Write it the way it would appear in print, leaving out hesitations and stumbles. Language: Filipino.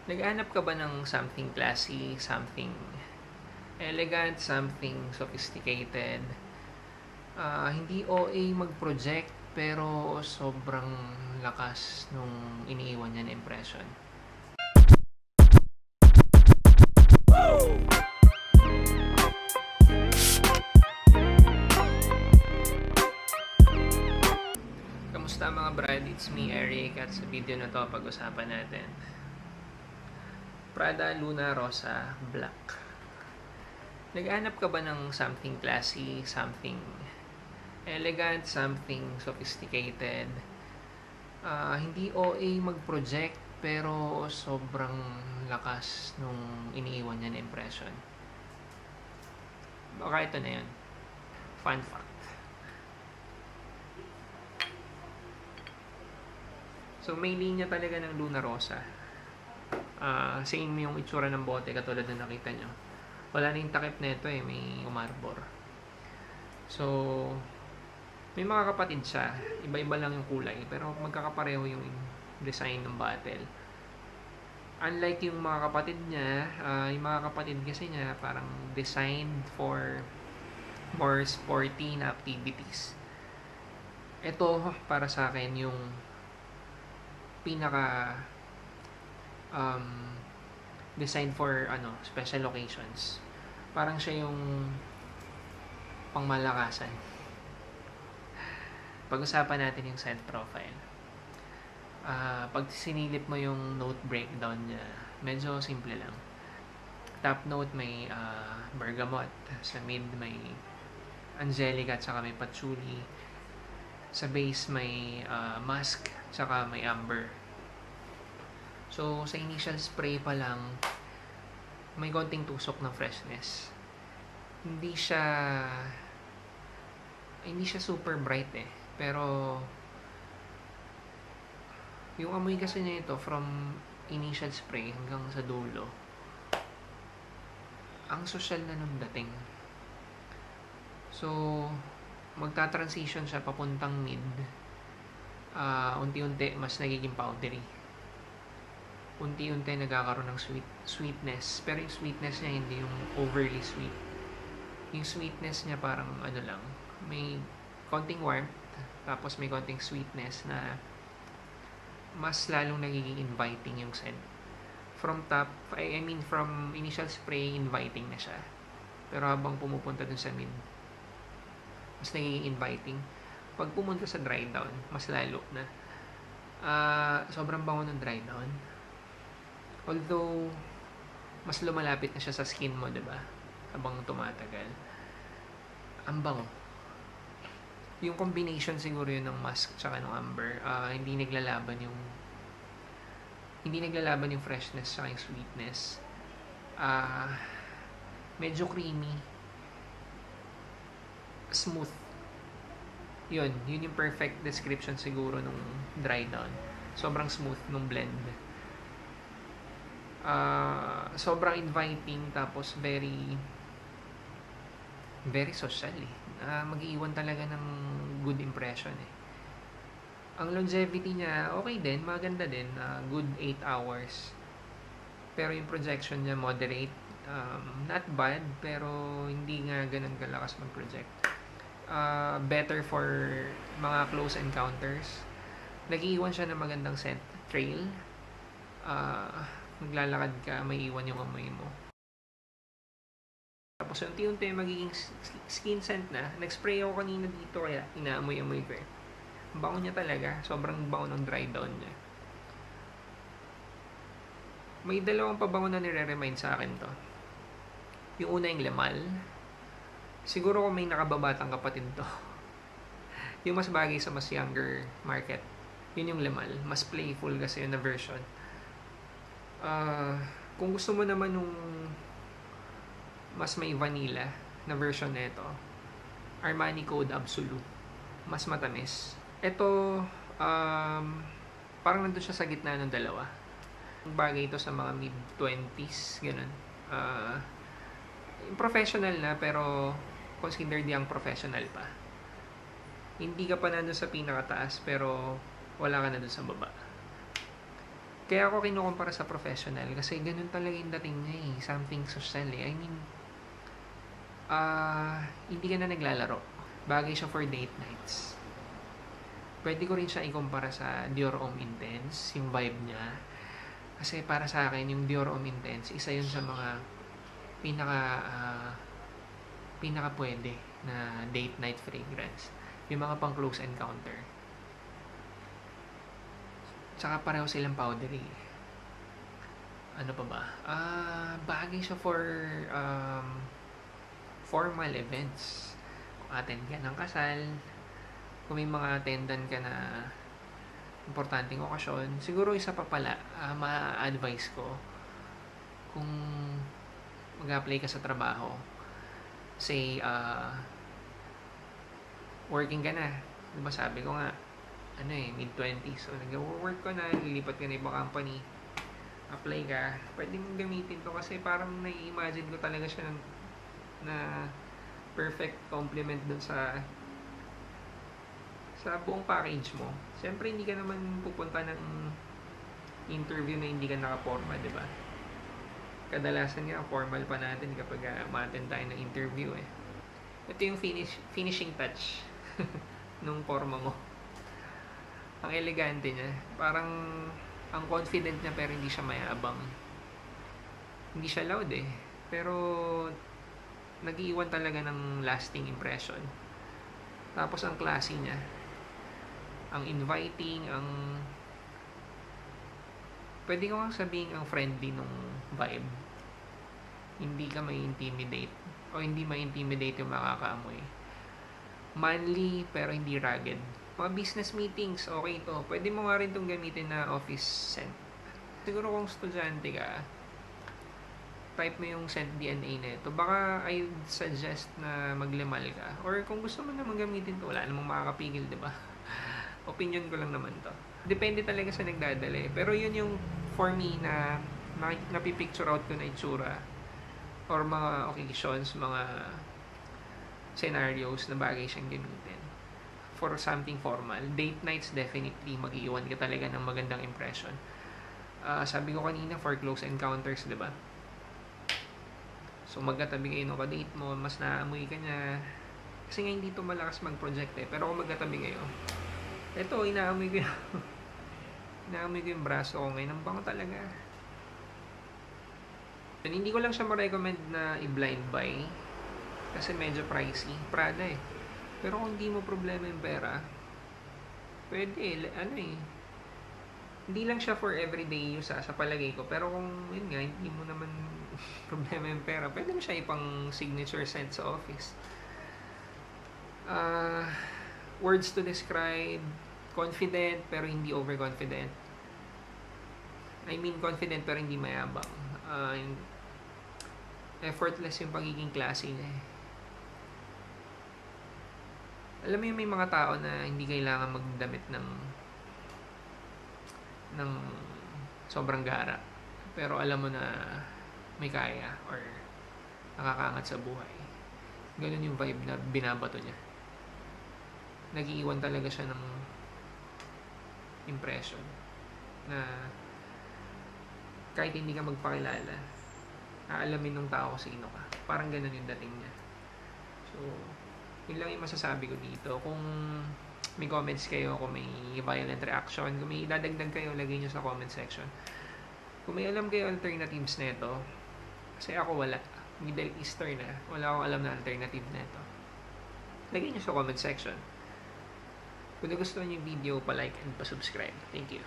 Naghanap ka ba ng something classy, something elegant, something sophisticated? Hindi OA mag-project pero sobrang lakas nung iniiwan niya na impression. Kamusta mga brad? It's me, Eric, at sa video na to pag-usapan natin Prada Luna Rosa Black. Naghanap ka ba ng something classy, something elegant, something sophisticated? Hindi OA mag-project pero sobrang lakas nung iniiwan niya na impression. Baka ito na yun. Fun fact. So may linya talaga ng Luna Rosa. Same yung itsura ng bote katulad na nakita nyo. Wala na yung takip nito may umarbor. So may mga kapatid siya, iba-iba lang yung kulay pero magkakapareho yung design ng bottle. Unlike yung mga kapatid niya, yung mga kapatid kasi niya parang designed for more sporty na activities. Ito para sa akin yung pinaka designed for special occasions. Parang siya yung pangmalakasan. Pag-usapan natin yung scent profile. Pag sinilip mo yung note breakdown niya, medyo simple lang. Top note may bergamot, sa mid may angelica at saka may patchouli, sa base may musk at saka may amber. So sa initial spray pa lang may konting tusok ng freshness. Hindi siya super bright pero yung amoy kasi niya ito from initial spray hanggang sa dulo, ang social na nung dating. So magta-transition siya papuntang mid. Unti-unti mas nagiging powdery. Unti-unti nagkakaroon ng sweetness. Pero yung sweetness niya hindi yung overly sweet. Yung sweetness niya parang lang, may konting warmth, tapos may konting sweetness na mas lalong nagiging inviting yung scent. From initial spray, inviting na siya. Pero habang pumupunta dun sa mid, mas nagiging inviting. Pag pumunta sa dry down, mas lalo na. Sobrang bango ng dry down. Although, mas lumalapit na siya sa skin mo, diba? Habang tumatagal. Ang bango. Yung combination siguro yun ng musk tsaka ng amber, hindi naglalaban yung freshness tsaka yung sweetness. Medyo creamy, smooth. Yun yung perfect description siguro nung dry down. Sobrang smooth nung blend. Sobrang inviting, tapos very very social mag-iwan talaga ng good impression Ang longevity niya okay din, maganda din, good 8 hours. Pero yung projection niya moderate, not bad pero hindi nga ganun kalakas mag-project. Better for mga close encounters. Nag-iwan siya ng magandang scent trail. Maglalakad ka, may iwan yung amoy mo. Tapos unti-unti magiging skin scent na. Nag-spray ako kanina dito kaya inaamoy-amoy ko Bango niya talaga. Sobrang bango ng dry down niya. May dalawang pabango na nire-remind sa akin to. Yung una yung lemal. Siguro kung may nakababatang kapatid to. Yung mas bagay sa mas younger market. Yun yung lemal. Mas playful kasi yun na version. Kung gusto mo naman nung mas may vanilla na version nito, Armani Code Absolute. Mas matamis. Ito, parang nandun siya sa gitna ng dalawa. Bagay ito sa mga mid-20s, ganun. Professional na, pero considered yung professional pa. Hindi ka pa nandun sa pinakataas, pero wala ka na dun sa baba. Kaya ako kinukumpara sa professional kasi ganun talaga yung dating niya eh. Something social eh. I mean, hindi ka na naglalaro. Bagay siya for date nights. Pwede ko rin siya ikumpara sa Dior Homme Intense, yung vibe niya. Kasi para sa akin, yung Dior Homme Intense, isa yun sa mga pinaka pwede na date night fragrance. Yung mga pang close encounter. Tsaka pareho silang powdery. Ano pa ba? Bagay siya for formal events. Kung attend ka ng kasal, kung may mga attendan ka na importanteng okasyon, siguro isa pa pala, ma-advise ko kung mag-apply ka sa trabaho. Say, working ka na. Diba sabi ko nga, mid-20s. So, nag-work ko na, lilipat ka na ibang company. Apply ka. Pwede mong gamitin to kasi parang nai-imagine ko talaga siya na perfect complement dun sa buong package mo. Siyempre, hindi ka naman pupunta ng interview na hindi ka naka-forma, di ba? Kadalasan nga, formal pa natin kapag ma-attend tayo ng interview eh. Ito yung finishing touch nung forma mo. Ang elegante niya. Parang, ang confident niya pero hindi siya mayabang. Hindi siya loud eh. Pero, nag-iwan talaga ng lasting impression. Tapos, ang classy niya. Ang inviting, pwede ko nga sabihin ang friendly nung vibe. Hindi ka mai-intimidate. O hindi ma-intimidate yung makakaamoy. Manly, pero hindi rugged. Mga business meetings, okay to. Pwede mo nga rin itong gamitin na office scent. Siguro kung estudyante ka, type mo yung scent DNA na ito. Baka I'd suggest na maglimal ka. Or kung gusto mo naman gamitin to, wala namang makakapigil, di ba? Opinion ko lang naman to. Depende talaga sa nagdadala eh. Pero yun yung for me na napipicture out ko na itsura or mga occasions, mga scenarios na bagay siyang gamitin for something formal. Date nights, definitely mag-iwan ka talaga ng magandang impression. Sabi ko kanina, for close encounters, di ba? So, magkatabi kayo nung ka-date mo, mas naamoy ka niya. Kasi nga hindi to malakas mag-project eh. Pero kung magkatabi kayo, eto, inaamoy ko yung braso ko ngayon. Ang bango talaga. And hindi ko lang siya ma-recommend na i-blind buy. Kasi medyo pricey. Prada eh. Pero kung hindi mo problema yung pera, pwede hindi lang siya for everyday use sa palagay ko. Pero kung yun nga, hindi mo naman problema yung pera, pwede mo siya ipang signature scent sa office. Words to describe, confident pero hindi overconfident. I mean confident pero hindi mayabang. Effortless yung pagiging classy niya eh. Alam mo yung may mga tao na hindi kailangan magdamit ng sobrang gara. Pero alam mo na may kaya or nakakaangat sa buhay. Ganun yung vibe na binabato niya. Nag-iwan talaga siya ng impression na kahit hindi ka magpakilala, aalamin ng tao kung sino ka. Parang ganun yung dating niya. So, yun lang yung masasabi ko dito. Kung may comments kayo, kung may violent reaction, kung may dadagdag kayo, lagay nyo sa comment section. Kung may alam kayo alternatives neto, kasi ako wala. Middle Eastern na. Wala akong alam na alternative neto. Lagay nyo sa comment section. Kung nagustuhan yung video, pa-like and pa-subscribe. Thank you.